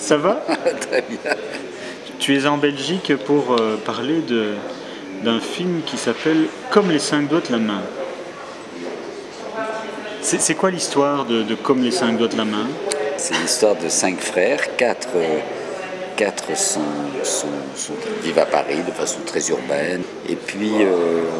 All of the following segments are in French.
Ça va? Très bien. Tu es en Belgique pour parler d'un film qui s'appelle Comme les 5 doigts de la main. C'est quoi l'histoire de Comme les 5 doigts de la main? C'est l'histoire de 5 frères, 4 vivent à Paris de façon très urbaine. Et puis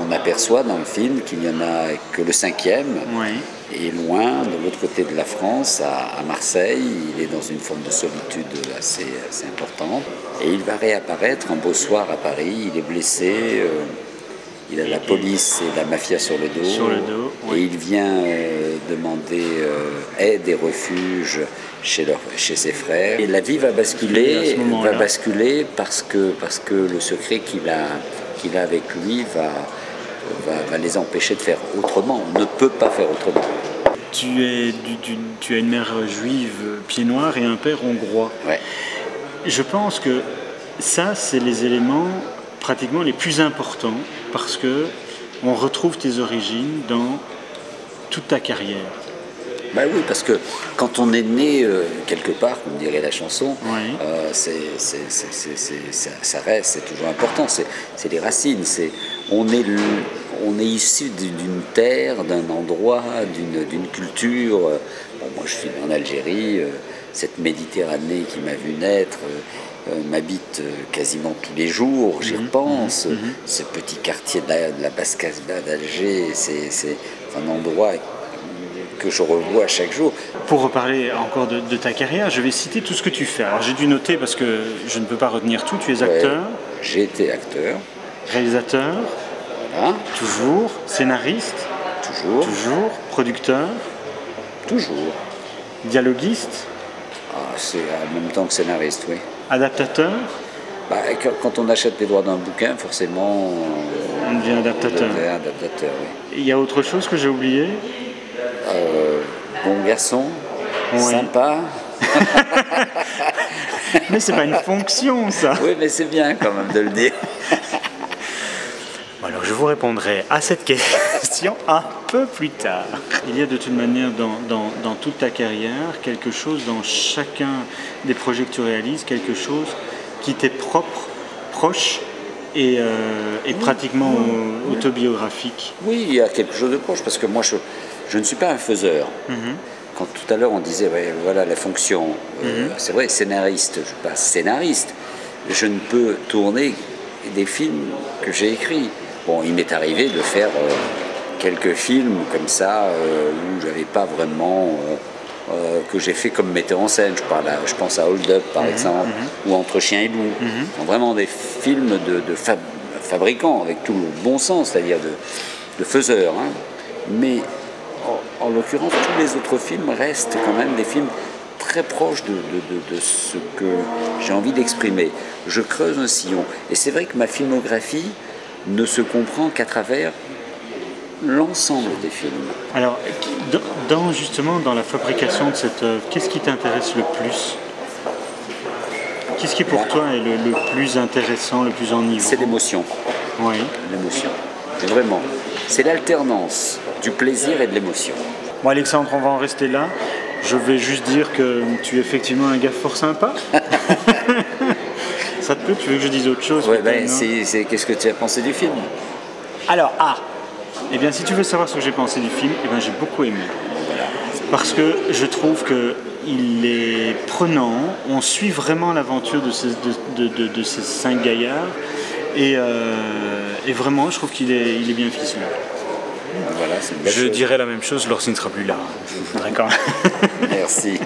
on aperçoit dans le film qu'il n'y en a que le 5e. Oui. Et loin, de l'autre côté de la France, à Marseille, il est dans une forme de solitude assez importante. Et il va réapparaître un beau soir à Paris, il est blessé, il a la police et la mafia sur le dos. Oui. Et il vient demander aide et refuge chez ses frères. Et la vie va basculer, parce que le secret qu'il a avec lui va les empêcher de faire autrement. On ne peut pas faire autrement. Tu as une mère juive pied noir et un père hongrois. Ouais. Je pense que ça, c'est les éléments pratiquement les plus importants parce que on retrouve tes origines dans toute ta carrière. Ben oui, parce que quand on est né quelque part, comme dirait la chanson, Oui. Ça reste, c'est toujours important, c'est les racines, on est issu d'une terre, d'un endroit, d'une culture. Bon, moi je suis né en Algérie, cette Méditerranée qui m'a vu naître m'habite quasiment tous les jours, j'y repense. Ce petit quartier de la Basse-Casbah d'Alger, c'est un endroit que je revois chaque jour. Pour reparler encore de ta carrière, je vais citer tout ce que tu fais. Alors j'ai dû noter parce que je ne peux pas retenir tout. Tu es acteur. Ouais, j'ai été acteur. Réalisateur. Voilà. Toujours. Scénariste. Toujours. Toujours. Producteur. Toujours. Dialoguiste. C'est en même temps que scénariste, oui. Adaptateur. Bah, quand on achète les droits d'un bouquin, forcément, on devient adaptateur. On devient adaptateur, oui. Il y a autre chose que j'ai oublié? Bon garçon, oui. Sympa. Mais c'est pas une fonction, ça. Oui, mais c'est bien quand même de le dire. Alors je vous répondrai à cette question un peu plus tard. Il y a de toute manière dans toute ta carrière quelque chose, dans chacun des projets que tu réalises, quelque chose qui t'est propre, proche et pratiquement autobiographique. Oui, il y a quelque chose de proche parce que moi je ne suis pas un faiseur. Quand tout à l'heure on disait voilà la fonction, c'est vrai, scénariste, je ne suis pas scénariste, je ne peux tourner des films que j'ai écrits. Bon, il m'est arrivé de faire quelques films comme ça où je n'avais pas vraiment, que j'ai fait comme metteur en scène. Je pense à Hold Up par exemple, ou Entre chien et loup. Vraiment des films de fabricants avec tout le bon sens, c'est-à-dire de faiseurs. Hein. Mais en l'occurrence, tous les autres films restent quand même des films très proches de ce que j'ai envie d'exprimer. Je creuse un sillon. Et c'est vrai que ma filmographie ne se comprend qu'à travers l'ensemble des films. Alors, justement, dans la fabrication de cette œuvre, qu'est-ce qui t'intéresse le plus? Qu'est-ce qui pour toi est le plus intéressant, le plus enivrant? C'est l'émotion. Oui. L'émotion. C'est vraiment. C'est l'alternance du plaisir et de l'émotion. Bon Alexandre, on va en rester là. Je vais juste dire que tu es effectivement un gars fort sympa. Ça te plaît? Tu veux que je dise autre chose? Oui, qu'est-ce que tu as pensé du film? Alors, eh bien, si tu veux savoir ce que j'ai pensé du film, eh bien, j'ai beaucoup aimé. Voilà. Parce que je trouve qu'il est prenant, on suit vraiment l'aventure de ces 5 gaillards, et vraiment, je trouve qu'il est bien ficelé. Voilà, c'est une belle chose. Dirais la même chose lorsqu'il ne sera plus là. Je voudrais quand même. Merci.